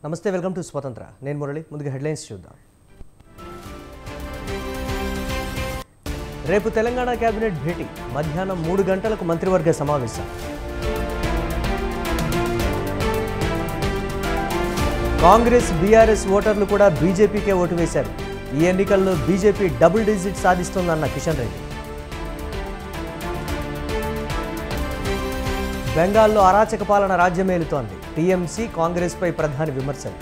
నమస్తే, welcome to స్వతంత్ర. నేను మురళి. ముందుగా హెడ్లైన్స్ చూద్దాం. రేపు తెలంగాణ కేబినెట్ భేటీ, మధ్యాహ్నం 3 గంటలకు మంత్రివర్గ సమావేశం. కాంగ్రెస్ బీఆర్ఎస్ ఓటర్లు కూడా బీజేపీకే ఓటు వేశారు. ఈ ఎన్నికల్లో బీజేపీ డబుల్ డిజిట్ సాధిస్తోందన్న కిషన్ రెడ్డి. బెంగాల్లో అరాచక పాలన రాజ్యమేలుతోంది. టీఎంసీ కాంగ్రెస్పై ప్రధాని విమర్శలు.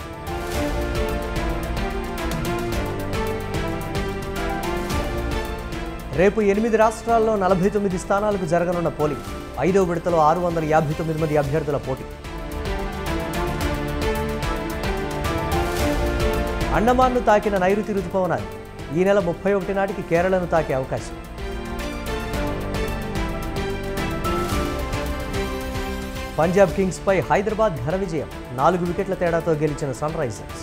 రేపు 8 రాష్ట్రాల్లో 49 స్థానాలకు జరగనున్న పోలింగ్. 5వ విడతలో 659 మంది అభ్యర్థుల పోటీ. అండమాన్ను తాకిన నైరుతి రుతుపవనాలు ఈ నెల 31 నాటికి కేరళను తాకే అవకాశం. పంజాబ్ కింగ్స్ పై హైదరాబాద్ ఘన విజయం. 4 వికెట్ల తేడాతో గెలిచిన సన్ రైజర్స్.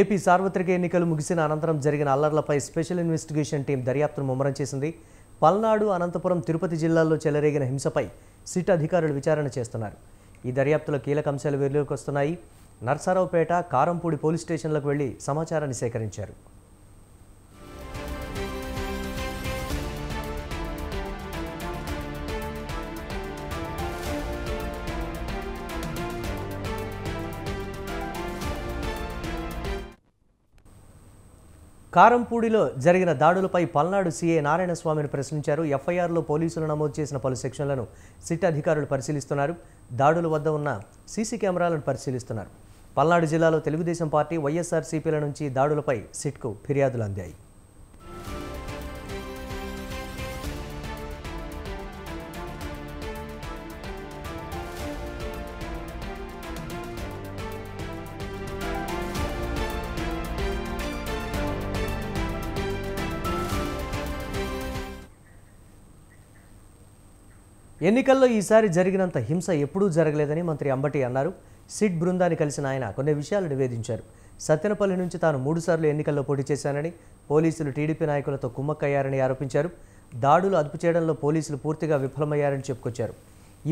ఏపీ సార్వత్రిక ఎన్నికలు ముగిసిన అనంతరం జరిగిన అల్లర్లపై స్పెషల్ ఇన్వెస్టిగేషన్ టీం దర్యాప్తును ముమ్మరం చేసింది. పల్నాడు, అనంతపురం, తిరుపతి జిల్లాల్లో చెలరేగిన హింసపై సిట్ అధికారులు విచారణ చేస్తున్నారు. ఈ దర్యాప్తులో కీలక అంశాలు వెలుగులోకి వస్తున్నాయి. నర్సారావుపేట, కారంపూడి పోలీస్ స్టేషన్లకు వెళ్లి సమాచారాన్ని సేకరించారు. కారంపూడిలో జరిగిన దాడులపై పల్నాడు సీఏ నారాయణస్వామిని ప్రశ్నించారు. ఎఫ్ఐఆర్లో పోలీసులు నమోదు చేసిన పలు సెక్షన్లను సిట్ అధికారులు పరిశీలిస్తున్నారు. దాడుల వద్ద ఉన్న సీసీ కెమెరాలను పరిశీలిస్తున్నారు. పల్నాడు జిల్లాలో తెలుగుదేశం పార్టీ, వైఎస్ఆర్సీపీల నుంచి దాడులపై సిట్కు ఫిర్యాదులు అందాయి. ఎన్నికల్లో ఈసారి జరిగినంత హింస ఎప్పుడూ జరగలేదని మంత్రి అంబటి అన్నారు. సిట్ బృందాన్ని కలిసిన ఆయన కొన్ని విషయాలు నివేదించారు. సత్తెనపల్లి నుంచి తాను 3 సార్లు ఎన్నికల్లో పోటీ చేశానని, పోలీసులు టీడీపీ నాయకులతో కుమ్మక్కయ్యారని ఆరోపించారు. దాడులు అదుపు చేయడంలో పోలీసులు పూర్తిగా విఫలమయ్యారని చెప్పుకొచ్చారు.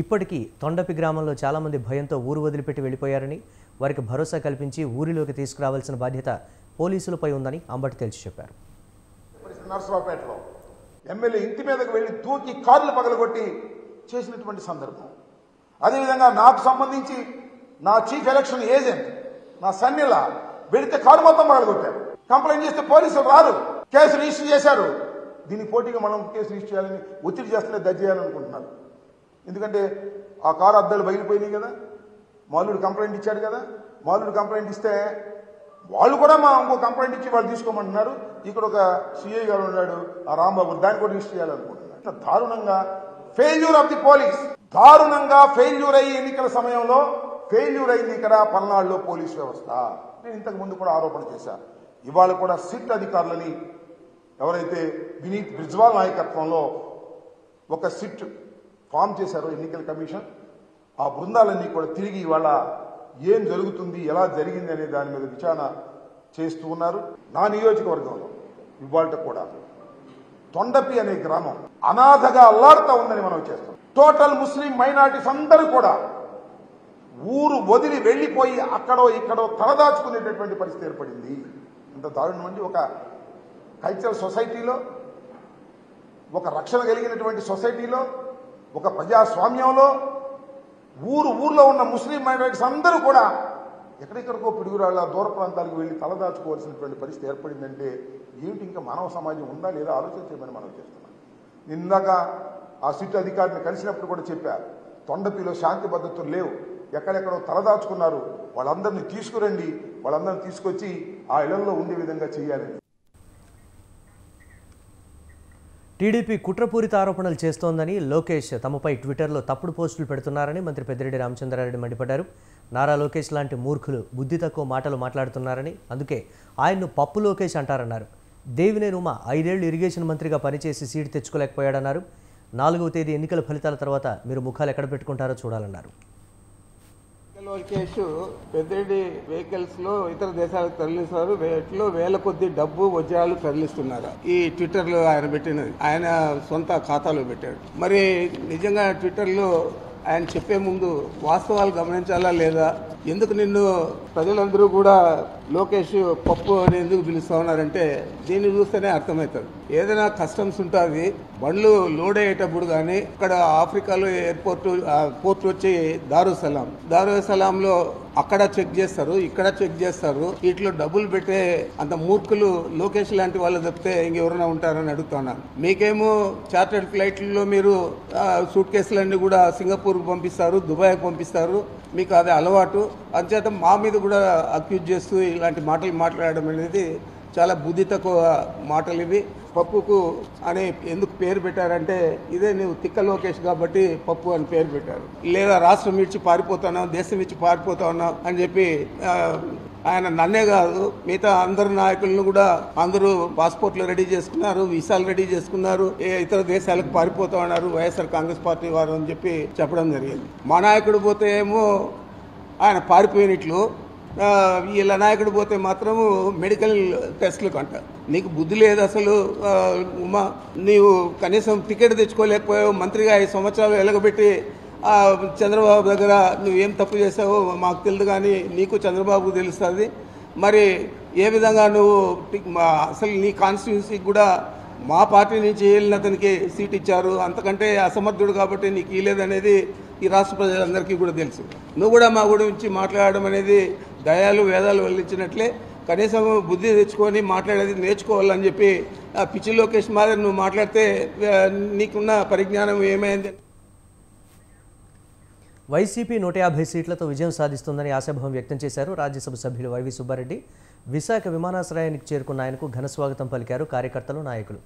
ఇప్పటికీ తొండపి గ్రామంలో చాలామంది భయంతో ఊరు వదిలిపెట్టి వెళ్ళిపోయారని, వారికి భరోసా కల్పించి ఊరిలోకి తీసుకురావాల్సిన బాధ్యత పోలీసులపై ఉందని అంబటి తేల్చి చెప్పారు. నర్సరావుపేటలో ఎమ్మెల్యే ఇంటి మీదకు వెళ్ళి దూకి కార్లు పగలగొట్టి చేసినటువంటి సందర్భం. అదేవిధంగా నాకు సంబంధించి నా చీఫ్ ఎలక్షన్ ఏజెంట్ నా సన్నిలా వెళితే కారు మొత్తం పగలగొట్టారు. కంప్లైంట్ చేస్తే పోలీసులు రారు, కేసు రిజిస్టర్ చేశారు. దీనికి పోటీగా మనం కేసు రిజిస్టర్ చేయాలని ఒత్తిడి చేస్తూనే దర్జ చేయాలనుకుంటున్నారు. ఎందుకంటే ఆ కారు అద్దాలు బయలుపోయినాయి కదా, మాలుడు కంప్లైంట్ ఇచ్చాడు కదా. మాలుడు కంప్లైంట్ ఇస్తే వాళ్ళు కూడా మా ఇంకో కంప్లైంట్ ఇచ్చి వాళ్ళు తీసుకోమంటున్నారు. ఇక్కడ ఒక సిఐ గారు ఉన్నాడు, ఆ రాంబాబు, దాన్ని కూడా రిజిస్టర్ చేయాలనుకుంటున్నారు. ఇట్లా దారుణంగా ఫెయిల్యూర్ ఆఫ్ ది పోలీస్, దారుణంగా ఫెయిల్యూర్ అయ్యి ఎన్నికల సమయంలో ఫెయిల్యూర్ అయింది ఇక్కడ పల్నాడులో పోలీస్ వ్యవస్థ. నేను ఇంతకు ముందు కూడా ఆరోపణ చేశాను. ఇవాళ కూడా సిట్ అధికారులని ఎవరైతే వినీత్ బ్రిజ్వాల్ నాయకత్వంలో ఒక సిట్ ఫామ్ చేశారో ఎన్నికల కమిషన్, ఆ బృందాలన్నీ కూడా తిరిగి ఇవాళ ఏం జరుగుతుంది, ఎలా జరిగింది అనే దాని మీద విచారణ చేస్తూ ఉన్నారు. నా నియోజకవర్గంలో ఇవాళ కూడా తొండపి అనే గ్రామం అనాథగా అల్లాడుతూ ఉందని మనం చేస్తాం. టోటల్ ముస్లిం మైనారిటీస్ అందరూ కూడా ఊరు వదిలి వెళ్లిపోయి అక్కడో ఇక్కడో తలదాచుకునేటటువంటి పరిస్థితి ఏర్పడింది. ఇంత దారుణం అండి. ఒక కల్చరల్ సొసైటీలో, ఒక రక్షణ కలిగినటువంటి సొసైటీలో, ఒక ప్రజాస్వామ్యంలో ఊర్లో ఉన్న ముస్లిం మైనారిటీస్ అందరూ కూడా ఎక్కడెక్కడికో పిడుగురాళ్ళ దూర ప్రాంతాలకు వెళ్లి తలదాచుకోవాల్సినటువంటి పరిస్థితి ఏర్పడిందంటే ఏమిటి ఇంకా మానవ సమాజం ఉందా లేదా ఆలోచించమని మనం చేస్తున్నాం. ఇందాక ఆ సిట్ అధికారిని కలిసినప్పుడు కూడా చెప్పారు, తొండపిలో శాంతి భద్రతలు లేవు, ఎక్కడెక్కడో తలదాచుకున్నారు, వాళ్ళందరినీ తీసుకురండి, వాళ్ళందరినీ తీసుకొచ్చి ఆ ఇళ్లలో ఉండే విధంగా చేయాలని. టీడీపీ కుట్రపూరిత ఆరోపణలు చేస్తోందని లోకేష్ తమపై ట్విట్టర్లో తప్పుడు పోస్టులు పెడుతున్నారని మంత్రి పెద్దిరెడ్డి రామచంద్రారెడ్డి మండిపడ్డారు. నారా లోకేష్ లాంటి మూర్ఖులు బుద్ధి తక్కువ మాటలు మాట్లాడుతున్నారని, అందుకే ఆయన్ను పప్పు లోకేష్ అంటారన్నారు. దేవినేని ఉమ 5 ఏళ్లు ఇరిగేషన్ మంత్రిగా పనిచేసి సీటు తెచ్చుకోలేకపోయాడన్నారు. 4వ తేదీ ఎన్నికల ఫలితాల తర్వాత మీరు ముఖాలు ఎక్కడ పెట్టుకుంటారో చూడాలన్నారు. లోకేష్ పెద్దడి వెహికల్స్ లో ఇతర దేశాలకు తరలిస్తారు. వేటిలో వేల కొద్ది డబ్బు వజ్రాలు తరలిస్తున్నారు. ఈ ట్విట్టర్ లో ఆయన పెట్టినది ఆయన సొంత ఖాతాలో పెట్టాడు. మరి నిజంగా ట్విట్టర్ లో ఆయన చెప్పే ముందు వాస్తవాలు గమనించాలా లేదా? ఎందుకు నిన్ను ప్రజలందరూ కూడా లోకేష్ పప్పు అని ఎందుకు పిలుస్తా ఉన్నారంటే దీన్ని చూస్తేనే అర్థమవుతుంది. ఏదైనా కస్టమ్స్ ఉంటుంది, బండ్లు లోడ్ అయ్యేటప్పుడు కానీ ఇక్కడ ఆఫ్రికాలో పోర్ట్ వచ్చి దారుసలాంలో అక్కడ చెక్ చేస్తారు, ఇక్కడ చెక్ చేస్తారు. వీటిలో డబ్బులు పెట్టే అంత మూర్ఖులు లోకేష్ లాంటి వాళ్ళు తప్పితే ఇంకెవరైనా ఉంటారని అడుగుతున్నాను. మీకేమో చార్టర్డ్ ఫ్లైట్లలో మీరు సూట్ కేసులన్నీ కూడా సింగపూర్కి పంపిస్తారు, దుబాయ్కి పంపిస్తారు. మీకు అది అలవాటు. అంచేత మా మీద కూడా అక్యూజ్ చేస్తూ ఇలాంటి మాటలు మాట్లాడడం అనేది చాలా బుద్ధి తక్కువ మాటలు ఇవి. పప్పుకు అని ఎందుకు పేరు పెట్టారంటే ఇదే నువ్వు తిక్క లోకేష్ కాబట్టి పప్పు అని పేరు పెట్టారు. లేదా రాష్ట్రం ఇచ్చి పారిపోతున్నావు, దేశం ఇచ్చి పారిపోతున్నావు అని చెప్పి ఆయన నన్నే కాదు మిగతా అందరు నాయకులను కూడా అందరూ పాస్పోర్ట్లు రెడీ చేసుకున్నారు, వీసాలు రెడీ చేసుకున్నారు, ఇతర దేశాలకు పారిపోతా ఉన్నారు వైఎస్ఆర్ కాంగ్రెస్ పార్టీ వారు అని చెప్పి చెప్పడం జరిగింది. మా నాయకుడు పోతే ఏమో ఆయన పారిపోయినట్లు, వీళ్ళ నాయకుడు పోతే మాత్రము మెడికల్ టెస్టులకు అంట. నీకు బుద్ధి లేదు అసలు ఉమా. నీవు కనీసం టికెట్ తెచ్చుకోలేకపోయావు. మంత్రిగా 5 సంవత్సరాలు ఎలగబెట్టి చంద్రబాబు దగ్గర నువ్వేం తప్పు చేసావో మాకు తెలియదు, కానీ నీకు చంద్రబాబుకు తెలుస్తుంది. మరి ఏ విధంగా నువ్వు అసలు నీ కాన్స్టిట్యున్సీకి కూడా మా పార్టీ నుంచి వెళ్ళిన అతనికి సీట్ ఇచ్చారు, అంతకంటే అసమర్థుడు కాబట్టి నీకు ఇవ్వలేదనేది ఈ రాష్ట్ర ప్రజలందరికీ కూడా తెలుసు. నువ్వు కూడా మా గురించి మాట్లాడడం అనేది దయాలు వేదాలు వల్లించినట్లే. కనీసం బుద్ధి తెచ్చుకొని మాట్లాడేది నేర్చుకోవాలని చెప్పి పిచ్చి లోకేష్ మాదిరి నువ్వు మాట్లాడితే నీకున్న పరిజ్ఞానం ఏమైంది? వైసీపీ 150 సీట్లతో విజయం సాధిస్తుందని ఆశాభావం వ్యక్తం చేశారు రాజ్యసభ సభ్యులు వైవి సుబ్బారెడ్డి. విశాఖ విమానాశ్రయానికి చేరుకున్న ఆయనకు ఘనస్వాగతం పలికారు కార్యకర్తలు, నాయకులు.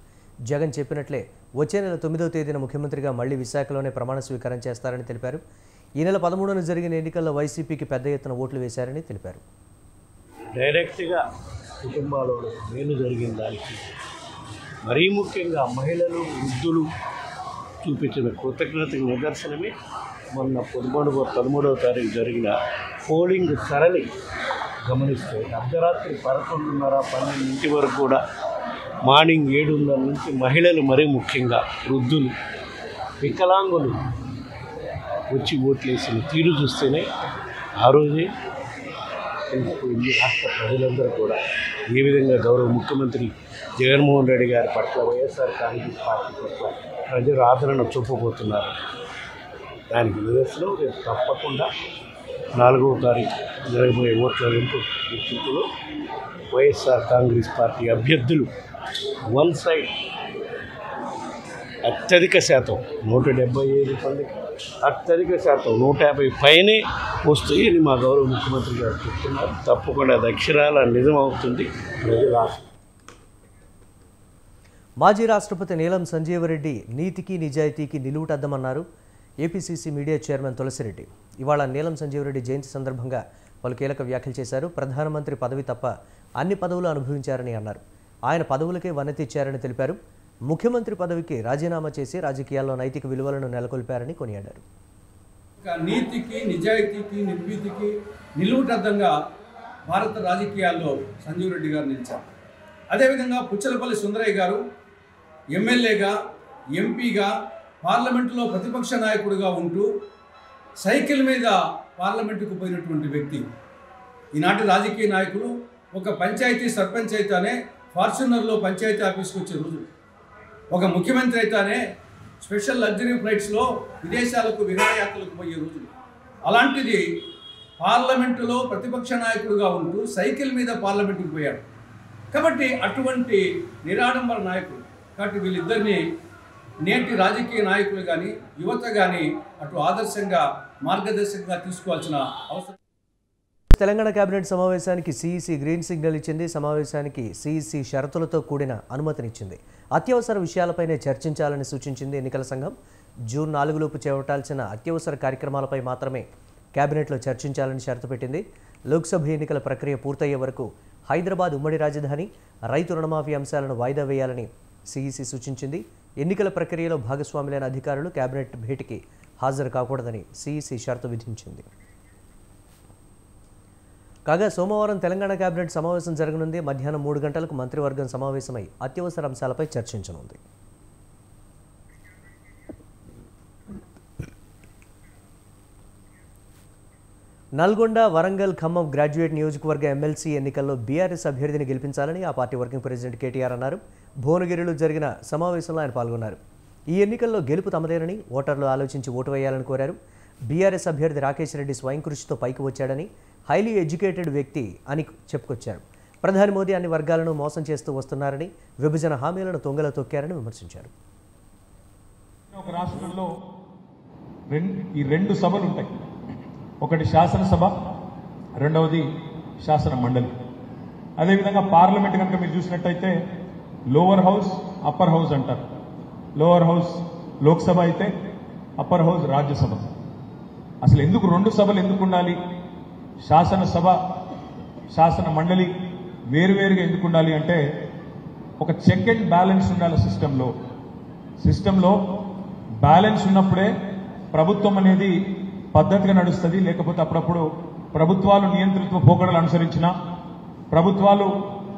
జగన్ చెప్పినట్లే వచ్చే నెల 9వ తేదీన ముఖ్యమంత్రిగా మళ్లీ విశాఖలోనే ప్రమాణ స్వీకారం చేస్తారని తెలిపారు. ఈ నెల 13న జరిగిన ఎన్నికల్లో వైసీపీకి పెద్ద ఎత్తున ఓట్లు వేశారని తెలిపారు. డైరెక్ట్గా కుటుంబాలలో మేలు జరిగిన దానికి మరీ ముఖ్యంగా మహిళలు, వృద్ధులు చూపించిన కృతజ్ఞతకు నిదర్శనమే మొన్న 13వ తారీఖు జరిగిన పోలింగ్ సరళి గమనిస్తే అర్ధరాత్రి 11:30, 12 వరకు కూడా మార్నింగ్ 7:30 నుంచి మహిళలు మరీ ముఖ్యంగా వృద్ధులు, వికలాంగులు వచ్చి ఓట్లేసిన తీరు చూస్తేనే ఆ రోజే తెలిసిపోయింది రాష్ట్ర ప్రజలందరూ కూడా ఏ విధంగా గౌరవ ముఖ్యమంత్రి జగన్మోహన్ రెడ్డి గారి పట్ల, వైఎస్ఆర్ కాంగ్రెస్ పార్టీ పట్ల ప్రజలు ఆదరణ చూపబోతున్నారు. దానికి నిదర్శనం రేపు తప్పకుండా 4వ తారీఖు జరగబోయే ఓట్ల లెక్కింపులో వైఎస్ఆర్ కాంగ్రెస్ పార్టీ అభ్యర్థులు వన్ సైడ్ అత్యధిక శాతం 175 మందికి అత్యధిక శాతం 150 పైనే వస్తాయని మా గౌరవ ముఖ్యమంత్రి గారు చెప్తున్నారు. తప్పకుండా దక్షిణాల నిజం అవుతుంది. ప్రజల మాజీ రాష్ట్రపతి నీలం సంజీవరెడ్డి నీతికి నిజాయితీకి నిలువుటద్దమన్నారు ఏపీసీసీ మీడియా చైర్మన్ తులసిరెడ్డి. ఇవాళ నీలం సంజీవరెడ్డి జయంతి సందర్భంగా పలు కీలక వ్యాఖ్యలు చేశారు. ప్రధానమంత్రి పదవి తప్ప అన్ని పదవులు అనుభవించారని అన్నారు. ఆయన పదవులకే వన్నెతిచ్చారని తెలిపారు. ముఖ్యమంత్రి పదవికి రాజీనామా చేసి రాజకీయాల్లో నైతిక విలువలను నెలకొల్పారని కొనియాడారు. నీతికి, నిజాయితీకి, నిర్భీతికి నిలువుటద్దంగా భారత రాజకీయాల్లో సంజీవ్ రెడ్డి గారు నిలిచారు. అదేవిధంగా పుచ్చలపల్లి సుందరయ్య గారు ఎమ్మెల్యేగా, ఎంపీగా, పార్లమెంటులో ప్రతిపక్ష నాయకుడిగా ఉంటూ సైకిల్ మీద పార్లమెంటుకు పోయినటువంటి వ్యక్తి. ఈనాటి రాజకీయ నాయకులు ఒక పంచాయతీ సర్పంచ్ అయితేనే ఫార్చునర్లో పంచాయతీ ఆఫీస్కి వచ్చే రోజు, ఒక ముఖ్యమంత్రి అయితేనే స్పెషల్ లగ్జరీ ఫ్లైట్స్లో విదేశాలకు విహారయాత్రలకు పోయే రోజులు. అలాంటిది పార్లమెంటులో ప్రతిపక్ష నాయకుడిగా ఉంటూ సైకిల్ మీద పార్లమెంటుకు పోయాడు. కాబట్టి అటువంటి నిరాడంబర నాయకుడు. కాబట్టి వీళ్ళిద్దరినీ నేటి రాజకీయ నాయకులు కానీ, యువత కానీ అటు ఆదర్శంగా, మార్గదర్శకంగా తీసుకోవాల్సిన అవసరం. తెలంగాణ కేబినెట్ సమావేశానికి సిఈసి గ్రీన్ సిగ్నల్ ఇచ్చింది. సమావేశానికి సిఈసి షరతులతో కూడిన అనుమతినిచ్చింది. అత్యవసర విషయాలపైనే చర్చించాలని సూచించింది ఎన్నికల సంఘం. జూన్ 4లోపు చేపట్టాల్సిన అత్యవసర కార్యక్రమాలపై మాత్రమే కేబినెట్లో చర్చించాలని షరతు పెట్టింది. లోక్సభ ఎన్నికల ప్రక్రియ పూర్తయ్యే వరకు హైదరాబాద్ ఉమ్మడి రాజధాని, రైతు రుణమాఫీ అంశాలను వాయిదా వేయాలని సిఈసి సూచించింది. ఎన్నికల ప్రక్రియలో భాగస్వాములైన అధికారులు కేబినెట్ భేటీకి హాజరు కాకూడదని సిఈసి షరతు విధించింది. కాగా సోమవారం తెలంగాణ కేబినెట్ సమావేశం జరగనుంది. మధ్యాహ్నం 3 గంటలకు మంత్రివర్గం సమావేశమై అత్యవసర అంశాలపై చర్చించనుంది. నల్గొండ, వరంగల్, ఖమ్మం గ్రాడ్యుయేట్ నియోజకవర్గ ఎమ్మెల్సీ ఎన్నికల్లో బీఆర్ఎస్ అభ్యర్థిని గెలిపించాలని ఆ పార్టీ వర్కింగ్ ప్రెసిడెంట్ కేటీఆర్ అన్నారు. భువనగిరిలో జరిగిన సమావేశంలో ఆయన పాల్గొన్నారు. ఈ ఎన్నికల్లో గెలుపు తమదేనని ఓటర్లు ఆలోచించి ఓటు వేయాలని కోరారు. బీఆర్ఎస్ అభ్యర్థి రాకేష్ రెడ్డి స్వయం కృషితో పైకి వచ్చాడని, హైలీ ఎడ్యుకేటెడ్ వ్యక్తి అని చెప్పుకొచ్చారు. ప్రధాని మోదీ అన్ని వర్గాలను మోసం చేస్తూ వస్తున్నారని, విభజన హామీలను తొంగలో తొక్కారని విమర్శించారు. ఒక రాష్ట్రంలో ఈ 2 సభలు ఉంటాయి. ఒకటి శాసనసభ, రెండవది శాసన మండలి. అదేవిధంగా పార్లమెంట్ కనుక మీరు చూసినట్టయితే లోవర్ హౌస్, అప్పర్ హౌస్ అంటారు. లోవర్ హౌస్ లోక్సభ అయితే అప్పర్ హౌస్ రాజ్యసభ. అసలు ఎందుకు 2 సభలు ఎందుకు ఉండాలి? శాసనసభ, శాసన మండలి వేరువేరుగా ఎందుకు ఉండాలి అంటే ఒక చెక్ అండ్ బ్యాలెన్స్ ఉండాలి సిస్టంలో బ్యాలెన్స్ ఉన్నప్పుడే ప్రభుత్వం అనేది పద్ధతిగా నడుస్తుంది. లేకపోతే అప్పుడప్పుడు ప్రభుత్వాలు నియంతృత్వ పోకడలు అనుసరించినా, ప్రభుత్వాలు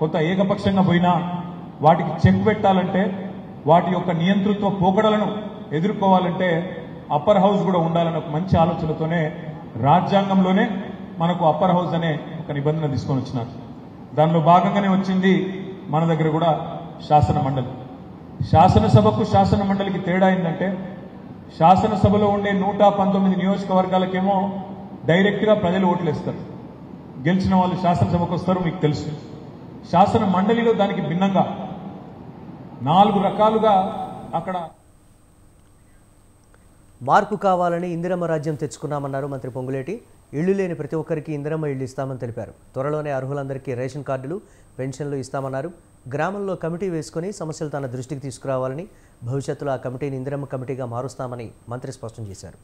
కొంత ఏకపక్షంగా పోయినా వాటికి చెక్ పెట్టాలంటే, వాటి యొక్క నియంతృత్వ పోకడలను ఎదుర్కోవాలంటే అప్పర్ హౌస్ కూడా ఉండాలన్న ఒక మంచి ఆలోచనతోనే రాజ్యాంగంలోనే మనకు అప్పర్ హౌస్ అనే ఒక నిబంధన తీసుకొని వచ్చినారు. దానిలో భాగంగానే వచ్చింది మన దగ్గర కూడా శాసన మండలి. శాసనసభకు శాసన మండలికి తేడా ఏంటంటే శాసనసభలో ఉండే 119 నియోజకవర్గాలకేమో డైరెక్ట్గా ప్రజలు ఓట్లేస్తారు. గెలిచిన వాళ్ళు శాసనసభకు వస్తారు, మీకు తెలుసు. శాసన మండలిలో దానికి భిన్నంగా 4 రకాలుగా అక్కడ మార్పు కావాలని ఇందిరమ్మ రాజ్యం తెచ్చుకున్నామన్నారు మంత్రి పొంగులేటి. ఇళ్లు లేని ప్రతి ఒక్కరికి ఇందిరమ్మ ఇళ్లు ఇస్తామని తెలిపారు. త్వరలోనే అర్హులందరికీ రేషన్ కార్డులు, పెన్షన్లు ఇస్తామన్నారు. గ్రామంలో కమిటీ వేసుకుని సమస్యలు తన దృష్టికి తీసుకురావాలని, భవిష్యత్తులో ఆ కమిటీని ఇందిరమ్మ కమిటీగా మారుస్తామని మంత్రి స్పష్టం చేశారు.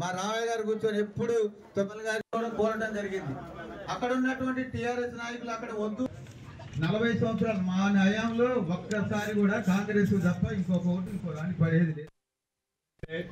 మా రామయ్య గారు కూర్చొని ఎప్పుడు తొమ్మల గారు కోరడం జరిగింది. అక్కడ ఉన్నటువంటి టీఆర్ఎస్ నాయకులు అక్కడ వద్దు. 40 సంవత్సరాలు మా న్యాయంలో ఒక్కసారి కూడా కాంగ్రెస్ తప్ప ఇంకొక ఓటు ఇంకో రాని పడేది లేదు.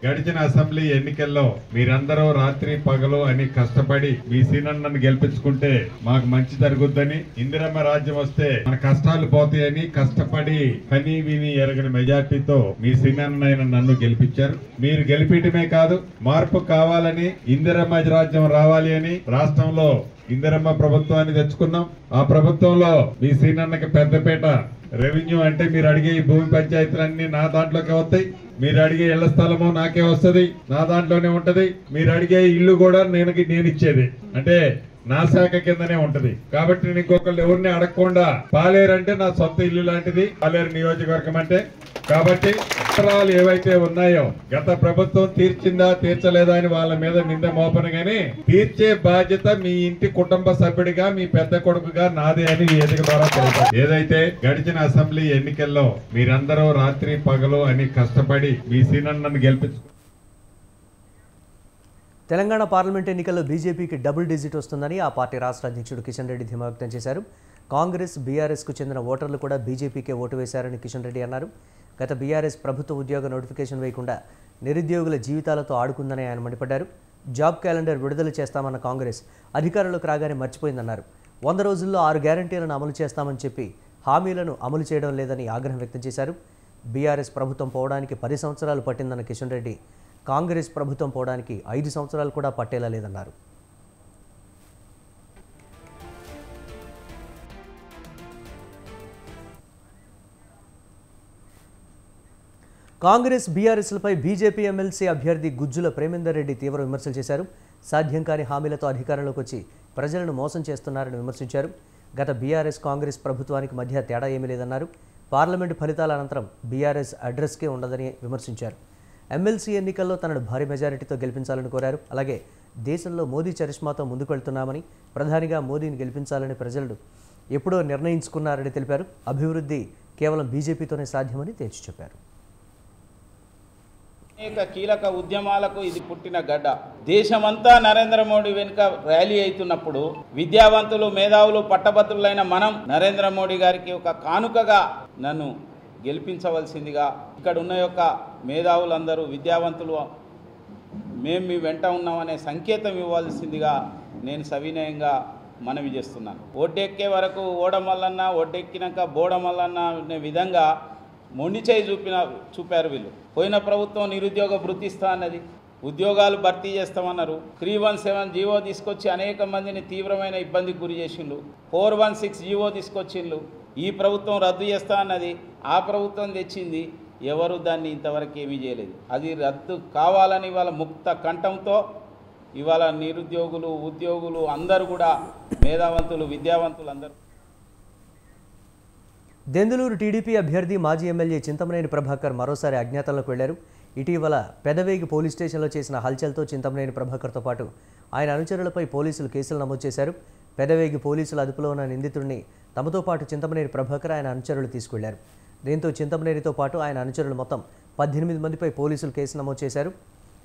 గడిచిన అసెంబ్లీ ఎన్నికల్లో మీరందరూ రాత్రి పగలు అని కష్టపడి మీ సీనన్నను గెలిపించుకుంటే మాకు మంచి జరుగుద్దని, ఇందిరమ్మ రాజ్యం వస్తే మన కష్టాలు పోతాయని కష్టపడి కనీ విని ఎరగని మెజార్టీతో మీ సీనన్నైన నన్ను గెలిపించారు. మీరు గెలిపించడమే కాదు, మార్పు కావాలని, ఇందిరమ్మ రాజ్యం రావాలి అని రాష్ట్రంలో ఇందిరమ్మ ప్రభుత్వాన్ని తెచ్చుకున్నాం. ఆ ప్రభుత్వంలో మీ సీనన్నకి పెద్దపేట రెవెన్యూ అంటే మీరు అడిగే ఈ భూమి పంచాయతీలన్నీ నా దాంట్లోకి వస్తాయి. మీరు అడిగే ఇళ్ల స్థలము నాకే వస్తుంది, నా దాంట్లోనే ఉంటది. మీరు అడిగే ఇల్లు కూడా నేను ఇచ్చేది అంటే నా శాఖ కిందనే ఉంటది. కాబట్టి నేను ఇంకొకళ్ళు ఎవరిని అడగకుండా, పాలేరు అంటే నా సొంత ఇల్లు లాంటిది, పాలేరు నియోజకవర్గం అంటే. కాబట్టి అవసరాలు ఏవైతే ఉన్నాయో గత ప్రభుత్వం తీర్చిందా తీర్చలేదా అని వాళ్ళ మీద నింద మోపను గానీ, తీర్చే బాధ్యత మీ ఇంటి కుటుంబ సభ్యుడిగా, మీ పెద్ద కొడుకుగా నాదే అని వేదిక ద్వారా తెలుసు. ఏదైతే గడిచిన అసెంబ్లీ ఎన్నికల్లో మీరందరూ రాత్రి పగలు అని కష్టపడి మీ సీనన్నను గెలిపించు. తెలంగాణ పార్లమెంట్ ఎన్నికల్లో బీజేపీకి డబుల్ డిజిట్ వస్తుందని ఆ పార్టీ రాష్ట్ర అధ్యక్షుడు కిషన్ రెడ్డి ధీమా వ్యక్తం చేశారు. కాంగ్రెస్, బీఆర్ఎస్కు చెందిన ఓటర్లు కూడా బీజేపీకే ఓటు వేశారని కిషన్ రెడ్డి అన్నారు. గత బీఆర్ఎస్ ప్రభుత్వ ఉద్యోగ నోటిఫికేషన్ వేయకుండా నిరుద్యోగుల జీవితాలతో ఆడుకుందని ఆయన మండిపడ్డారు. జాబ్ క్యాలెండర్ విడుదల చేస్తామన్న కాంగ్రెస్ అధికారంలోకి రాగానే మర్చిపోయిందన్నారు. 100 రోజుల్లో 6 గ్యారంటీలను అమలు చేస్తామని చెప్పి హామీలను అమలు చేయడం లేదని ఆగ్రహం వ్యక్తం చేశారు. బీఆర్ఎస్ ప్రభుత్వం పోవడానికి 10 సంవత్సరాలు పట్టిందన్న కిషన్ రెడ్డి కాంగ్రెస్ ప్రభుత్వం పోవడానికి 5 సంవత్సరాలు కూడా పట్టేలా లేదన్నారు. కాంగ్రెస్, బీఆర్ఎస్లపై బీజేపీ ఎమ్మెల్సీ అభ్యర్థి గుజ్జుల ప్రేమేందర్ రెడ్డి తీవ్ర విమర్శలు చేశారు. సాధ్యం కాని హామీలతో అధికారంలోకి వచ్చి ప్రజలను మోసం చేస్తున్నారని విమర్శించారు. గత బీఆర్ఎస్, కాంగ్రెస్ ప్రభుత్వానికి మధ్య తేడా ఏమీ లేదన్నారు. పార్లమెంటు ఫలితాల అనంతరం బీఆర్ఎస్ అడ్రస్కే ఉండదని విమర్శించారు. ఎమ్మెల్సీ ఎన్నికల్లో తనను భారీ మెజారిటీతో గెలిపించాలని కోరారు. అలాగే దేశంలో మోదీ చరిష్మాతో ముందుకు వెళ్తున్నామని, ప్రధానిగా మోదీని గెలిపించాలని ప్రజలు ఎప్పుడో నిర్ణయించుకున్నారని తెలిపారు. అభివృద్ధి కేవలం బీజేపీతోనే సాధ్యమని తేల్చి చెప్పారు. అనేక కీలక ఉద్యమాలకు ఇది పుట్టిన గడ్డ. దేశమంతా నరేంద్ర మోడీ వెనుక ర్యాలీ అవుతున్నప్పుడు విద్యావంతులు, మేధావులు, పట్టభద్రులైన మనం నరేంద్ర మోడీ గారికి ఒక కానుకగా నన్ను గెలిపించవలసిందిగా ఇక్కడ ఉన్న యొక్క మేధావులందరూ విద్యావంతులు మేము మీ వెంట ఉన్నామనే సంకేతం ఇవ్వాల్సిందిగా నేను సవినయంగా మనవి చేస్తున్నాను. ఒడ్డెక్కే వరకు ఓడమల్లన్న, ఒడ్డెక్కినాక బోడమల్లన్న అనే విధంగా మొండి చేయి చూపారు వీళ్ళు. పోయిన ప్రభుత్వం నిరుద్యోగ భృతి ఇస్తా అన్నది, ఉద్యోగాలు భర్తీ చేస్తామన్నారు. 317 జీవో తీసుకొచ్చి అనేక మందిని తీవ్రమైన ఇబ్బందికి గురి చేసిండ్రు. 416 జీవో తీసుకొచ్చిండ్రు. ఈ ప్రభుత్వం రద్దు చేస్తా అన్నది, ఆ ప్రభుత్వం తెచ్చింది, ఎవరు దాన్ని ఇంతవరకు ఏమీ చేయలేదు. అది రద్దు కావాలని ఇవాళ ముక్త కంఠంతో ఇవాళ నిరుద్యోగులు, ఉద్యోగులు అందరూ కూడా మేధావంతులు, విద్యావంతులు అందరూ. దెందులూరు టీడీపీ అభ్యర్థి మాజీ ఎమ్మెల్యే చింతమనేని ప్రభాకర్ మరోసారి అజ్ఞాతంలోకి వెళ్లారు. ఇటీవల పెదవేగి పోలీస్ స్టేషన్లో చేసిన హల్చల్తో చింతమనేని ప్రభాకర్తో పాటు ఆయన అనుచరులపై పోలీసులు కేసులు నమోదు చేశారు. పెదవేగి పోలీసుల అదుపులో ఉన్న నిందితుడిని తమతో పాటు చింతమనేని ప్రభాకర్ ఆయన అనుచరులు తీసుకెళ్లారు. దీంతో చింతమనేనితో పాటు ఆయన అనుచరులు మొత్తం 18 మందిపై పోలీసులు కేసు నమోదు చేశారు.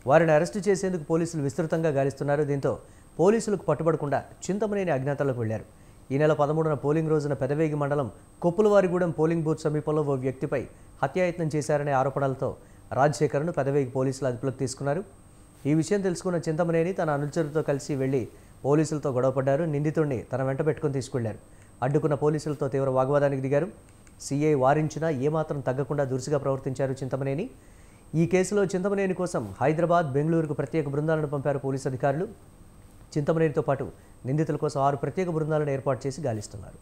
వారిని అరెస్టు చేసేందుకు పోలీసులు విస్తృతంగా గాలిస్తున్నారు. దీంతో పోలీసులకు పట్టుబడకుండా చింతమనేని అజ్ఞాతంలోకి వెళ్లారు. ఈ నెల 13న పోలింగ్ రోజున పెదవేగి మండలం కొప్పులవారిగూడెం పోలింగ్ బూత్ సమీపంలో ఓ వ్యక్తిపై హత్యాయత్నం చేశారనే ఆరోపణలతో రాజశేఖర్ను పెదవేగి పోలీసులు అదుపులోకి తీసుకున్నారు. ఈ విషయం తెలుసుకున్న చింతమనేని తన అనుచరులతో కలిసి వెళ్లి పోలీసులతో గొడవపడ్డారు. నిందితుడిని తన వెంట పెట్టుకుని తీసుకెళ్లారు. అడ్డుకున్న పోలీసులతో తీవ్ర వాగ్వాదానికి దిగారు. సీఐ వారించినా ఏమాత్రం తగ్గకుండా దురుసుగా ప్రవర్తించారు చింతమనేని. ఈ కేసులో చింతమనేని కోసం హైదరాబాద్, బెంగళూరుకు ప్రత్యేక బృందాలను పంపారు పోలీసు అధికారులు. చింతమనేనితో పాటు నిందితుల కోసం 6 ప్రత్యేక బృందాలను ఏర్పాటు చేసి గాలిస్తున్నారు.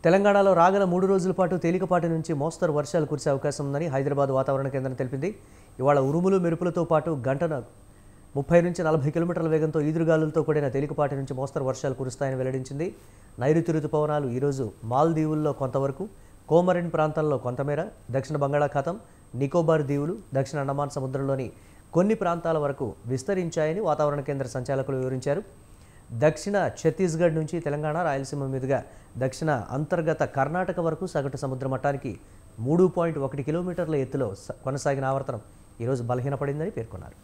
తెలంగాణలో రాగల 3 రోజుల పాటు తేలికపాటి నుంచి మోస్తరు వర్షాలు కురిసే అవకాశం ఉందని హైదరాబాద్ వాతావరణ కేంద్రం తెలిపింది. ఇవాళ ఉరుములు మెరుపులతో పాటు గంటన 30 నుంచి 40 కిలోమీటర్ల వేగంతో ఈదురుగాలులతో కూడిన తేలికపాటి నుంచి మోస్తరు వర్షాలు కురుస్తాయని వెల్లడించింది. నైరుతి రుతుపవనాలు ఈరోజు మాల్దీవుల్లో కొంతవరకు, కోమరిన్ ప్రాంతాల్లో కొంతమేర, దక్షిణ బంగాళాఖాతం, నికోబార్ దీవులు, దక్షిణ అండమాన్ సముద్రంలోని కొన్ని ప్రాంతాల వరకు విస్తరించాయని వాతావరణ కేంద్ర సంచాలకులు వివరించారు. దక్షిణ ఛత్తీస్గఢ్ నుంచి తెలంగాణ, రాయలసీమ మీదుగా దక్షిణ అంతర్గత కర్ణాటక వరకు సగటు సముద్ర మట్టానికి 3.1 కిలోమీటర్ల ఎత్తులో కొనసాగిన ఆవర్తనం ఈరోజు బలహీనపడిందని పేర్కొన్నారు.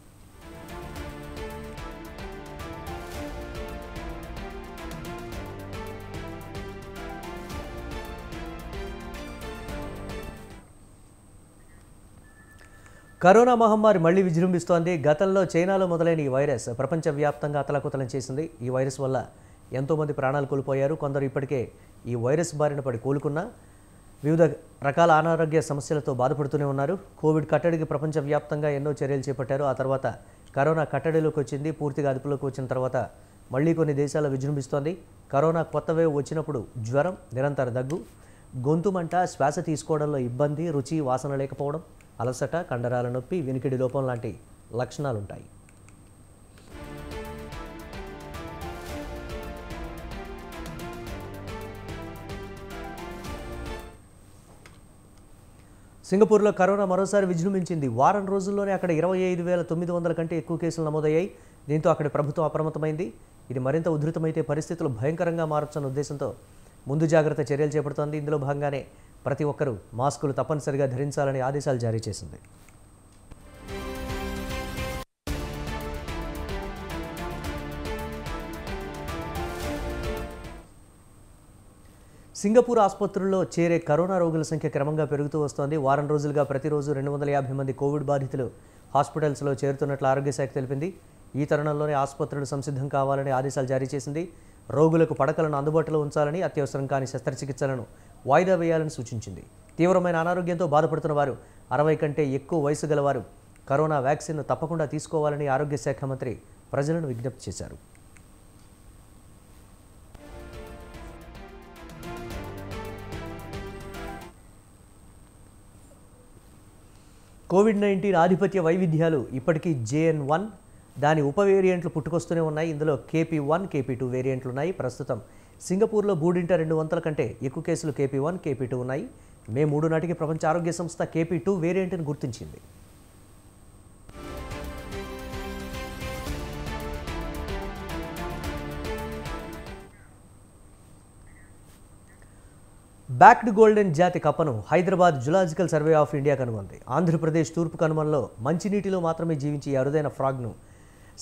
కరోనా మహమ్మారి మళ్లీ విజృంభిస్తోంది. గతంలో చైనాలో మొదలైన ఈ వైరస్ ప్రపంచవ్యాప్తంగా అతలాకుతలం చేసింది. ఈ వైరస్ వల్ల ఎంతోమంది ప్రాణాలు కోల్పోయారు. కొందరు ఇప్పటికే ఈ వైరస్ బారిన పడి కోలుకున్నా వివిధ రకాల అనారోగ్య సమస్యలతో బాధపడుతూనే ఉన్నారు. కోవిడ్ కట్టడికి ప్రపంచవ్యాప్తంగా ఎన్నో చర్యలు చేపట్టారు. ఆ తర్వాత కరోనా కట్టడిలోకి వచ్చింది. పూర్తిగా అదుపులోకి వచ్చిన తర్వాత మళ్లీ కొన్ని దేశాల్లో విజృంభిస్తోంది. కరోనా కొత్త వేవ్ వచ్చినప్పుడు జ్వరం, నిరంతర దగ్గు, గొంతు మంట, శ్వాస తీసుకోవడంలో ఇబ్బంది, రుచి, వాసన లేకపోవడం, అలసట, కండరాల నొప్పి, వినికిడి లోపం లాంటి లక్షణాలుంటాయి. సింగపూర్లో కరోనా మరోసారి విజృంభించింది. వారం రోజుల్లోనే అక్కడ 25,900 కంటే ఎక్కువ కేసులు నమోదయ్యాయి. దీంతో అక్కడి ప్రభుత్వం అప్రమత్తమైంది. ఇది మరింత ఉధృతమైతే పరిస్థితులు భయంకరంగా మారొచ్చన్న ఉద్దేశంతో ముందు జాగ్రత్త చర్యలు చేపడుతోంది. ఇందులో భాగంగానే ప్రతి ఒక్కరూ మాస్కులు తప్పనిసరిగా ధరించాలని ఆదేశాలు జారీ చేసింది. సింగపూర్ ఆసుపత్రుల్లో చేరే కరోనా రోగుల సంఖ్య క్రమంగా పెరుగుతూ వస్తోంది. వారం రోజులుగా ప్రతిరోజు 250 మంది కోవిడ్ బాధితులు హాస్పిటల్స్లో చేరుతున్నట్లు ఆరోగ్య శాఖ తెలిపింది. ఈ తరుణంలోనే ఆసుపత్రులు సంసిద్ధం కావాలని ఆదేశాలు జారీ చేసింది. రోగులకు పడకలను అందుబాటులో ఉంచాలని, అత్యవసరం కాని శస్త్రచికిత్సలను వాయిదా వేయాలని సూచించింది. తీవ్రమైన అనారోగ్యంతో బాధపడుతున్న వారు, 60 కంటే ఎక్కువ వయసు గలవారు కరోనా వ్యాక్సిన్ను తప్పకుండా తీసుకోవాలని ఆరోగ్య శాఖ మంత్రి ప్రజలను విజ్ఞప్తి చేశారు. కోవిడ్-19 ఆధిపత్య వైవిధ్యాలు ఇప్పటికీ JN.1, దాని ఉప వేరియంట్లు పుట్టుకొస్తూనే ఉన్నాయి. ఇందులో KP.1, KP.2 వేరియంట్లు ఉన్నాయి. ప్రస్తుతం సింగపూర్లో 3/2 కంటే ఎక్కువ కేసులు KP.1, KP.2 ఉన్నాయి. మే 3 నాటికి ప్రపంచ ఆరోగ్య సంస్థ KP.2 వేరియంట్ను గుర్తించింది. బ్యాక్డ్ గోల్డెన్ జాతి కప్పను Hyderabad zoological survey of India కనుగొంది. ఆంధ్రప్రదేశ్ తూర్పు కనుమల్లో మంచినీటిలో మాత్రమే జీవించే అరుదైన ఫ్రాగ్ను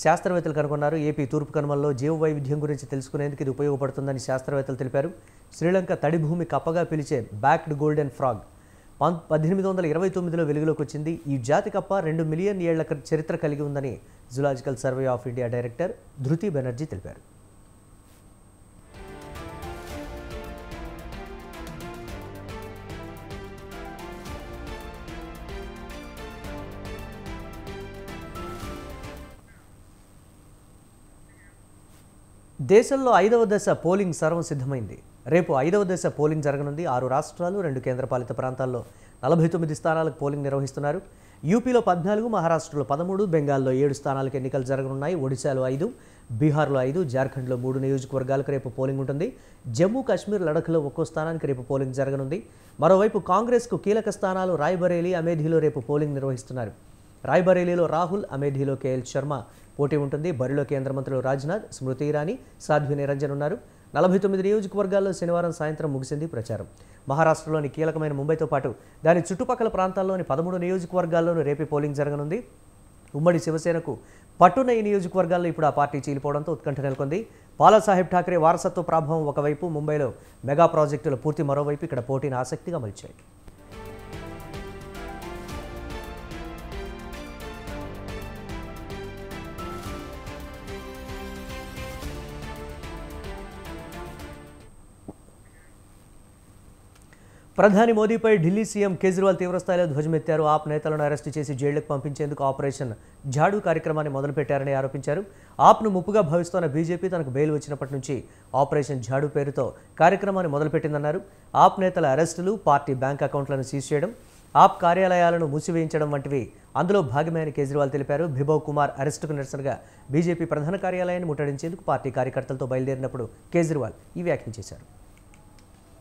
శాస్త్రవేత్తలు కనుగొన్నారు. ఏపీ తూర్పు కనుమల్లో జీవ వైవిధ్యం గురించి తెలుసుకునేందుకు ఇది ఉపయోగపడుతుందని శాస్త్రవేత్తలు తెలిపారు. శ్రీలంక తడి భూమి కప్పగా పిలిచే బ్యాక్డ్ గోల్డెన్ ఫ్రాగ్ 1829లో వెలుగులోకి వచ్చింది. ఈ జాతి కప్ప 2 మిలియన్ ఏళ్ల చరిత్ర కలిగి ఉందని zoological survey of India director ధృతి బెనర్జీ తెలిపారు. దేశంలో 5వ దశ పోలింగ్ సర్వం సిద్ధమైంది. రేపు 5వ దశ పోలింగ్ జరగనుంది. 6 రాష్ట్రాలు 2 కేంద్రపాలిత ప్రాంతాల్లో 49 స్థానాలకు పోలింగ్ నిర్వహిస్తున్నారు. యూపీలో 14, మహారాష్ట్రలో 13, బెంగాల్లో 7 స్థానాలకు ఎన్నికలు జరగనున్నాయి. ఒడిశాలో 5, బీహార్లో 5, జార్ఖండ్లో 3 నియోజకవర్గాలకు రేపు పోలింగ్ ఉంటుంది. జమ్మూ కాశ్మీర్, లడఖ్లో ఒక్కో స్థానానికి రేపు పోలింగ్ జరగనుంది. మరోవైపు కాంగ్రెస్కు కీలక స్థానాలు రాయ్బరేలీ, అమేథీలో రేపు పోలింగ్ నిర్వహిస్తున్నారు. రాయ్బరేలీలో రాహుల్, అమేథీలో కేఎల్ శర్మ పోటీ ఉంటుంది. బరిలో కేంద్ర మంత్రులు రాజ్నాథ్, స్మృతి ఇరానీ, సాధ్వి నిరంజన్ ఉన్నారు. 49 నియోజకవర్గాల్లో శనివారం సాయంత్రం ముగిసింది ప్రచారం. మహారాష్ట్రలోని కీలకమైన ముంబైతో పాటు దాని చుట్టుపక్కల ప్రాంతాల్లోని 13 నియోజకవర్గాల్లోనూ రేపే పోలింగ్ జరగనుంది. ఉమ్మడి శివసేనకు పట్టున ఈ నియోజకవర్గాల్లో ఇప్పుడు ఆ పార్టీ చీలిపోవడంతో ఉత్కంఠ నెలకొంది. బాలాసాహెబ్ ఠాకరే వారసత్వ ప్రభావం ఒకవైపు, ముంబైలో మెగా ప్రాజెక్టుల పూర్తి మరోవైపు ఇక్కడ పోటీని ఆసక్తిగా మలిచాయి. ప్రధాని మోదీపై ఢిల్లీ సీఎం కేజ్రీవాల్ తీవ్రస్థాయిలో ధ్వజమెత్తారు. ఆప్ నేతలను అరెస్టు చేసి జైళ్లకు పంపించేందుకు ఆపరేషన్ ఝాడూ కార్యక్రమాన్ని మొదలుపెట్టారని ఆరోపించారు. ఆప్ను ముప్పుగా భావిస్తున్న బీజేపీ తనకు బెయిల్ వచ్చినప్పటి నుంచి ఆపరేషన్ ఝాడూ పేరుతో కార్యక్రమాన్ని మొదలుపెట్టిందన్నారు. ఆప్ నేతల అరెస్టులు, పార్టీ బ్యాంక్ అకౌంట్లను సీజ్ చేయడం, ఆప్ కార్యాలయాలను మూసివేయించడం వంటివి అందులో భాగమే అని కేజ్రీవాల్ తెలిపారు. బిభవ్ కుమార్ అరెస్టుకు నిరసనగా బీజేపీ ప్రధాన కార్యాలయాన్ని ముట్టడించేందుకు పార్టీ కార్యకర్తలతో బయలుదేరినప్పుడు కేజ్రీవాల్ ఈ వ్యాఖ్యలు చేశారు.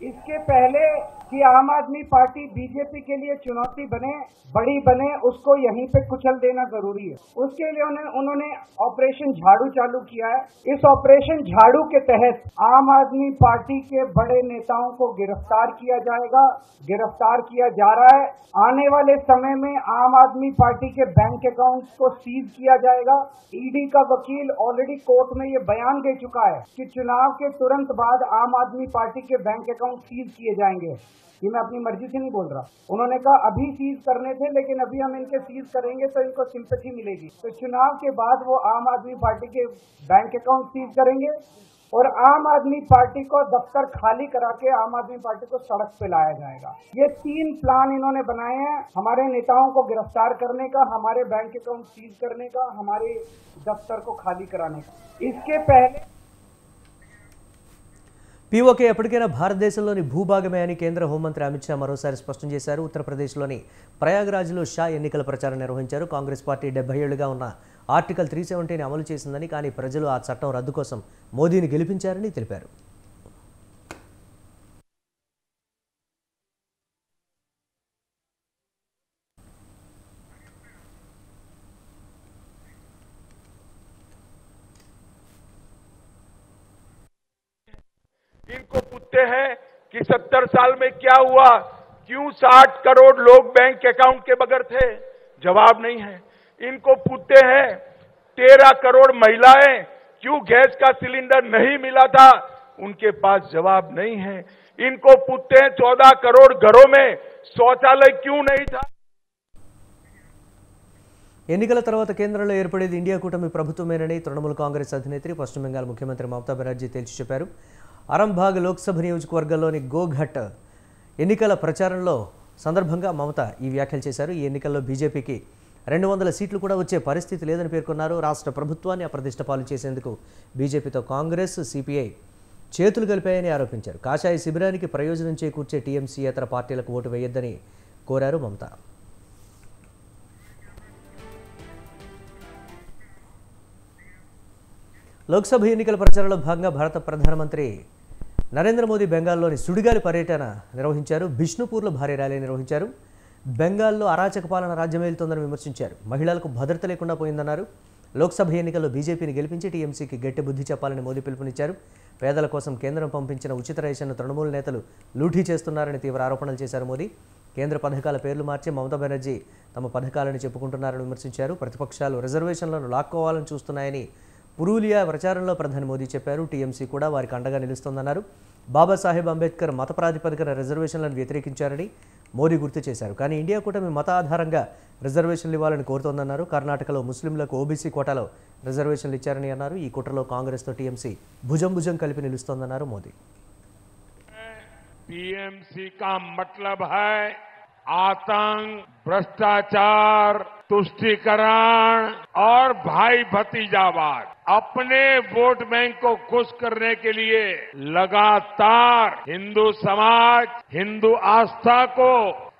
इसके पहले कि आम आदमी पार्टी बीजेपी के लिए चुनौती बने, बड़ी बने, उसको यहीं पे कुचल देना जरूरी है. उसके लिए उन्होंने ऑपरेशन झाड़ू चालू किया है. इस ऑपरेशन झाड़ू के तहत आम आदमी पार्टी के बड़े नेताओं को गिरफ्तार किया जाएगा, गिरफ्तार किया जा रहा है. आने वाले समय में आम आदमी पार्टी के बैंक अकाउंट्स को सीज किया जाएगा. ईडी का वकील ऑलरेडी कोर्ट में ये बयान दे चुका है कि चुनाव के तुरंत बाद आम आदमी पार्टी के बैंक अकाउंट सीज किए जाएंगे. ये मैं अपनी मर्जी से नहीं बोल रहा. उन्होंने कहा अभी सीज करने थे, लेकिन अभी हम इनके सीज करेंगे तो इनको सिंपैथी मिलेगी. तो चुनाव के बाद वो आम आदमी पार्टी के बैंक अकाउंट सीज करेंगे और आम आदमी पार्टी को दफ्तर खाली करा के आम आदमी पार्टी को सड़क पे लाया जाएगा. ये 3 प्लान इन्होंने बनाए हैं, हमारे नेताओं को गिरफ्तार करने का, हमारे बैंक अकाउंट सीज करने का, हमारे दफ्तर को खाली कराने का. इसके पहले పీఓకే ఎప్పటికైనా భారతదేశంలోని భూభాగమే అని కేంద్ర హోంమంత్రి అమిత్ షా మరోసారి స్పష్టం చేశారు. ఉత్తరప్రదేశ్లోని ప్రయాగ్రాజ్లో షా ఎన్నికల ప్రచారం నిర్వహించారు. కాంగ్రెస్ పార్టీ 70 ఏళ్లుగా ఉన్న ఆర్టికల్ 370ని అమలు చేసిందని, కానీ ప్రజలు ఆ చట్టం రద్దు కోసం మోదీని గెలిపించారని తెలిపారు. इनको पूछते हैं कि 70 साल में क्या हुआ, क्यों 60 करोड़ लोग बैंक अकाउंट के बगैर थे? जवाब नहीं है. इनको पूछते हैं 13 करोड़ महिलाएं क्यों गैस का सिलेंडर नहीं मिला था? उनके पास जवाब नहीं है. इनको पूछते हैं 14 करोड़ घरों में शौचालय क्यों नहीं था? ఎన్నికల తర్వాత కేంద్రంలో ఏర్పడేది ఇండియా కూటమి ప్రభుత్వమేనని తృణమూల్ కాంగ్రెస్ అధినేత్రి, పశ్చిమ బెంగాల్ ముఖ్యమంత్రి మమతా బెనర్జీ తేల్చి చెప్పారు. అరంభాగ్ లోక్సభ నియోజకవర్గంలోని గోఘట్ ఎన్నికల ప్రచారంలో సందర్భంగా మమత ఈ వ్యాఖ్యలు చేశారు. ఈ ఎన్నికల్లో బీజేపీకి 200 సీట్లు కూడా వచ్చే పరిస్థితి లేదని పేర్కొన్నారు. రాష్ట్ర ప్రభుత్వాన్ని అప్రతిష్ట పాలు చేసేందుకు బీజేపీతో కాంగ్రెస్, సిపిఐ చేతులు కలిపాయని ఆరోపించారు. కాషాయ శిబిరానికి ప్రయోజనం చేకూర్చే టీఎంసీయేతర పార్టీలకు ఓటు వేయొద్దని కోరారు మమత. లోక్సభ ఎన్నికల ప్రచారంలో భాగంగా భారత ప్రధానమంత్రి నరేంద్ర మోదీ బెంగాల్లోని సుడిగాలి పర్యటన నిర్వహించారు. బిష్ణుపూర్లో భారీ ర్యాలీ నిర్వహించారు. బెంగాల్లో అరాచక పాలన రాజ్యమేలుతోందని విమర్శించారు. మహిళలకు భద్రత లేకుండా పోయిందన్నారు. లోక్సభ ఎన్నికల్లో బీజేపీని గెలిపించి టీఎంసీకి గట్టి బుద్ధి చెప్పాలని మోదీ పిలుపునిచ్చారు. పేదల కోసం కేంద్రం పంపించిన ఉచిత రేషన్ను తృణమూల్ నేతలు లూటీ చేస్తున్నారని తీవ్ర ఆరోపణలు చేశారు మోదీ. కేంద్ర పథకాల పేర్లు మార్చి మమతా బెనర్జీ తమ పథకాలను చెప్పుకుంటున్నారని విమర్శించారు. ప్రతిపక్షాలు రిజర్వేషన్లను లాక్కోవాలని చూస్తున్నాయని పురూలియా ప్రచారంలో ప్రధాని మోదీ చెప్పారు. టీఎంసీ కూడా వారికి అండగా నిలుస్తోందన్నారు. బాబాసాహెబ్ అంబేద్కర్ మత ప్రాతిపదికన రిజర్వేషన్లను వ్యతిరేకించారని మోదీ గుర్తు చేశారు. కానీ ఇండియా కూటమి మత ఆధారంగా రిజర్వేషన్లు ఇవ్వాలని కోరుతోందన్నారు. కర్ణాటకలో ముస్లింలకు ఓబీసీ కోటాలో రిజర్వేషన్లు ఇచ్చారని అన్నారు. ఈ కుట్రలో కాంగ్రెస్తో టీఎంసీ భుజం కలిపి నిలుస్తోందన్నారు మోదీ. टीएमसी का मतलब है आतंक, भ्रष्टाचार, तुष्टीकरण और भाई भतीजावाद। अपने वोट बैंक को खुश करने के लिए लगातार हिंदू समाज, हिंदू आस्था को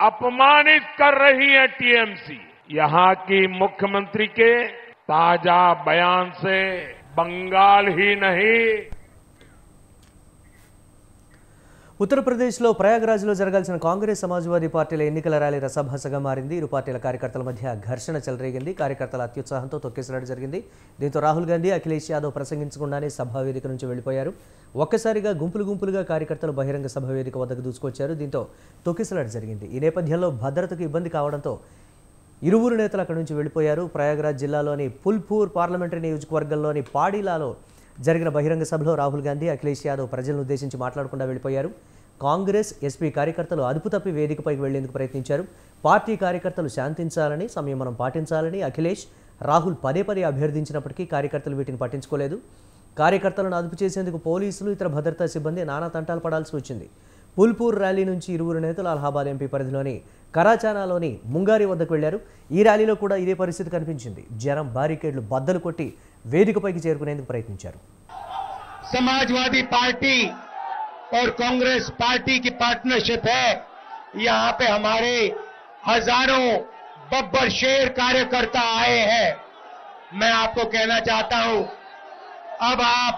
अपमानित कर रही है टीएमसी। यहां की मुख्यमंत्री के ताजा बयान से बंगाल ही नहीं, ఉత్తరప్రదేశ్లో ప్రయాగ్రాజ్లో జరగాల్సిన కాంగ్రెస్ సమాజ్వాదీ పార్టీల ఎన్నికల ర్యాలీ రసభాసగా మారింది. ఇరు పార్టీల కార్యకర్తల మధ్య ఘర్షణ చెలరేగింది. కార్యకర్తల అత్యుత్సాహంతో తొక్కిసలాట జరిగింది. దీంతో రాహుల్ గాంధీ, అఖిలేష్ యాదవ్ ప్రసంగించకుండానే సభా వేదిక నుంచి వెళ్లిపోయారు. ఒక్కసారిగా గుంపులుగా కార్యకర్తలు బహిరంగ సభ వేదిక వద్దకు దూసుకొచ్చారు. దీంతో తొక్కిసలాట జరిగింది. ఈ నేపథ్యంలో భద్రతకు ఇబ్బంది కావడంతో ఇరువురు నేతలు అక్కడి నుంచి వెళ్లిపోయారు. ప్రయాగ్రాజ్ జిల్లాలోని పుల్పూర్ పార్లమెంటరీ నియోజకవర్గంలోని పాడీలాలో జరిగిన బహిరంగ సభలో రాహుల్ గాంధీ, అఖిలేష్ యాదవ్ ప్రజలను ఉద్దేశించి మాట్లాడకుండా వెళ్లిపోయారు. కాంగ్రెస్, ఎస్పీ కార్యకర్తలు అదుపు తప్పి వేదికపైకి వెళ్లేందుకు ప్రయత్నించారు. పార్టీ కార్యకర్తలు శాంతించాలని, సంయమనం పాటించాలని అఖిలేష్, రాహుల్ పదే అభ్యర్థించినప్పటికీ కార్యకర్తలు వీటిని పట్టించుకోలేదు. కార్యకర్తలను అదుపు చేసేందుకు పోలీసులు, ఇతర భద్రతా సిబ్బంది నానా తంటాలు పడాల్సి వచ్చింది. పుల్పూర్ ర్యాలీ నుంచి ఇరువురు నేతలు అలహాబాద్ ఎంపీ పరిధిలోని కరాచానాలోని ముంగారి వద్దకు వెళ్లారు. ఈ ర్యాలీలో కూడా ఇదే పరిస్థితి కనిపించింది. జనం బారికేడ్లు బద్దలు కొట్టి వేదికపైకి చేరుకునేందుకు ప్రయత్నించారు. समाजवादी पार्टी और कांग्रेस पार्टी की पार्टनरशिप है। यहां पे हमारे हजारों बब्बर शेर कार्यकर्ता आए हैं। मैं आपको कहना चाहता हूं, अब आप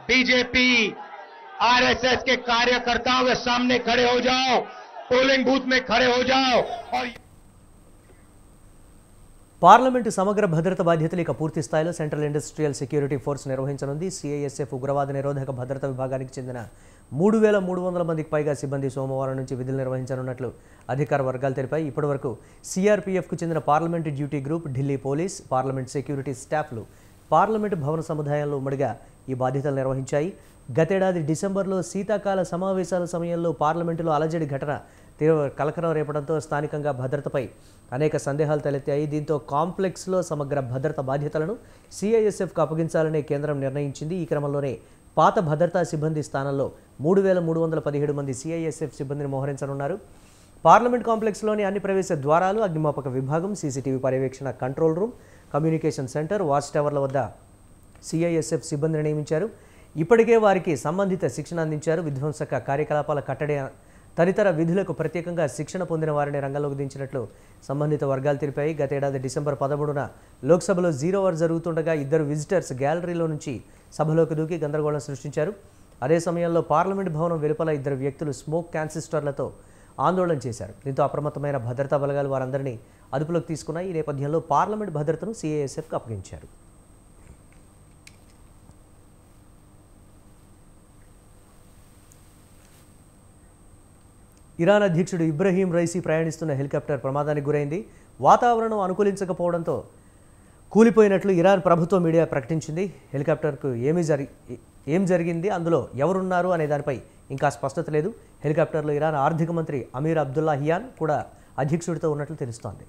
बीजेपी, आरएसएस के कार्यकर्ताओं के सामने खड़े हो जाओ, पोलिंग बूथ में खड़े हो जाओ और పార్లమెంటు సమగ్ర భద్రత బాధ్యతలు ఇక పూర్తి స్థాయిలో సెంట్రల్ ఇండస్ట్రియల్ సెక్యూరిటీ ఫోర్స్ నిర్వహించనుంది. సిఐఎస్ఎఫ్ ఉగ్రవాద నిరోధక భద్రతా విభాగానికి చెందిన 3,300 మందికి పైగా సిబ్బంది సోమవారం నుంచి విధులు నిర్వహించనున్నట్లు అధికార వర్గాలు తెలిపాయి. ఇప్పటివరకు సిఆర్పీఎఫ్కు చెందిన parliament duty group, Delhi police, parliament security స్టాఫ్లు పార్లమెంటు భవన సముదాయంలో ఉమ్మడిగా ఈ బాధ్యతలు నిర్వహించాయి. గతేడాది డిసెంబర్లో శీతాకాల సమావేశాల సమయంలో పార్లమెంటులో అలజడి ఘటన తీవ్ర కలకలం రేపడంతో స్థానికంగా భద్రతపై అనేక సందేహాలు తలెత్తాయి. దీంతో కాంప్లెక్స్లో సమగ్ర భద్రత బాధ్యతలను సిఐఎస్ఎఫ్కు అప్పగించాలని కేంద్రం నిర్ణయించింది. ఈ క్రమంలోనే పాత భద్రతా సిబ్బంది స్థానంలో 3,317 మంది సిఐఎస్ఎఫ్ సిబ్బందిని మోహరించనున్నారు. పార్లమెంట్ కాంప్లెక్స్లోని అన్ని ప్రవేశ ద్వారాలు, అగ్నిమాపక విభాగం, సీసీటీవీ పర్యవేక్షణ control room, communication centre, watch టవర్ల వద్ద సిఐఎస్ఎఫ్ సిబ్బందిని నియమించారు. ఇప్పటికే వారికి సంబంధిత శిక్షణ అందించారు. విధ్వంసక కార్యకలాపాల కట్టడి తదితర విధులకు ప్రత్యేకంగా శిక్షణ పొందిన వారిని రంగంలోకి దించినట్లు సంబంధిత వర్గాలు తెలిపాయి. గతేడాది డిసెంబర్ 13న లోక్సభలో 0 అవర్ జరుగుతుండగా ఇద్దరు విజిటర్స్ గ్యాలరీలో నుంచి సభలోకి దూకి గందరగోళం సృష్టించారు. అదే సమయంలో పార్లమెంట్ భవనం వెలుపల ఇద్దరు వ్యక్తులు స్మోక్ క్యాన్సిస్టర్లతో ఆందోళన చేశారు. దీంతో అప్రమత్తమైన భద్రతా బలగాలు వారందరినీ అదుపులోకి తీసుకున్నాయి. ఈ నేపథ్యంలో పార్లమెంట్ భద్రతను సిఐఎస్ఎఫ్కు అప్పగించారు. ఇరాన్ అధ్యక్షుడు ఇబ్రహీం రైసీ ప్రయాణిస్తున్న హెలికాప్టర్ ప్రమాదానికి గురైంది. వాతావరణం అనుకూలించకపోవడంతో కూలిపోయినట్లు ఇరాన్ ప్రభుత్వ మీడియా ప్రకటించింది. హెలికాప్టర్కు ఏం జరిగింది, అందులో ఎవరున్నారు అనే దానిపై ఇంకా స్పష్టత లేదు. హెలికాప్టర్లో ఇరాన్ ఆర్థిక మంత్రి అమీర్ అబ్దుల్లాహియాన్ కూడా అధ్యక్షుడితో ఉన్నట్లు తెలుస్తోంది.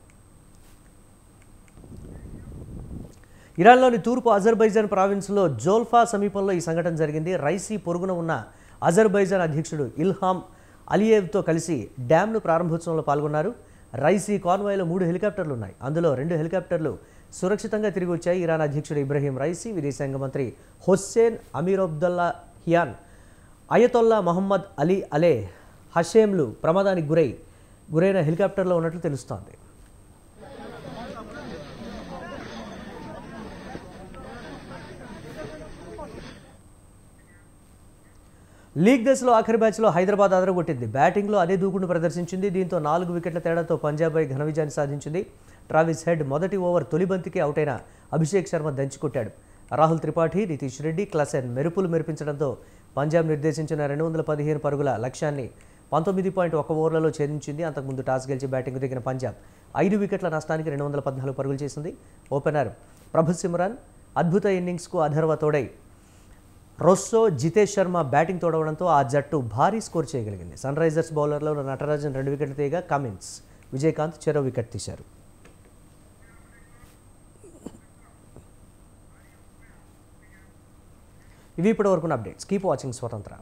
ఇరాన్లోని తూర్పు అజర్బైజాన్ ప్రావిన్స్లో జోల్ఫా సమీపంలో ఈ సంఘటన జరిగింది. రైసీ పొరుగున ఉన్న అజర్బైజాన్ అధ్యక్షుడు ఇల్హాం అలియేవ్తో కలిసి డ్యామ్ను ప్రారంభోత్సవంలో పాల్గొన్నారు. రైసీ కాన్వాయ్లో 3 హెలికాప్టర్లు ఉన్నాయి. అందులో 2 హెలికాప్టర్లు సురక్షితంగా తిరిగి వచ్చాయి. ఇరాన్ అధ్యక్షుడు ఇబ్రహీం రైసీ, విదేశాంగ మంత్రి హుస్సేన్ అమీర్ అబ్దుల్లాహియాన్, అయతొల్లా మహమ్మద్ అలీ అలే హషేమ్లు ప్రమాదానికి గురైన హెలికాప్టర్లో ఉన్నట్లు తెలుస్తోంది. లీగ్ దశలో ఆఖరి మ్యాచ్లో హైదరాబాద్ అదరగొట్టింది. బ్యాటింగ్లో అదే దూకుడును ప్రదర్శించింది. దీంతో 4 వికెట్ల తేడాతో పంజాబ్ ఘన విజయాన్ని సాధించింది. ట్రావిస్ హెడ్ మొదటి ఓవర్ తొలి బంతికి అవుట్ అయిన అభిషేక్ శర్మ దంచుకొట్టాడు. రాహుల్ త్రిపాఠి, నితీష్ రెడ్డి, క్లాసెన్ మెరుపులు మెరిపించడంతో పంజాబ్ నిర్దేశించిన 215 పరుగుల లక్ష్యాన్ని 19.1 ఓవర్లలో ఛేదించింది. అంతకుముందు టాస్ గెలిచి బ్యాటింగ్ దిగిన పంజాబ్ 5 వికెట్ల నష్టానికి 214 పరుగులు చేసింది. ఓపెనర్ ప్రభు సిమ్రాన్ అద్భుత ఇన్నింగ్స్కు అథర్వ తోడై రొస్సో, జితేష్ శర్మ బ్యాటింగ్ తోడవడంతో ఆ జట్టు భారీ స్కోర్ చేయగలిగింది. సన్ రైజర్స్ బౌలర్లో నటరాజన్ 2 వికెట్లు తీయగా కమిన్స్, విజయకాంత్ చెరో వికెట్ తీశారు. ఇవి ఇప్పటి వరకున్న అప్డేట్స్. కీప్ వాచింగ్ స్వతంత్ర.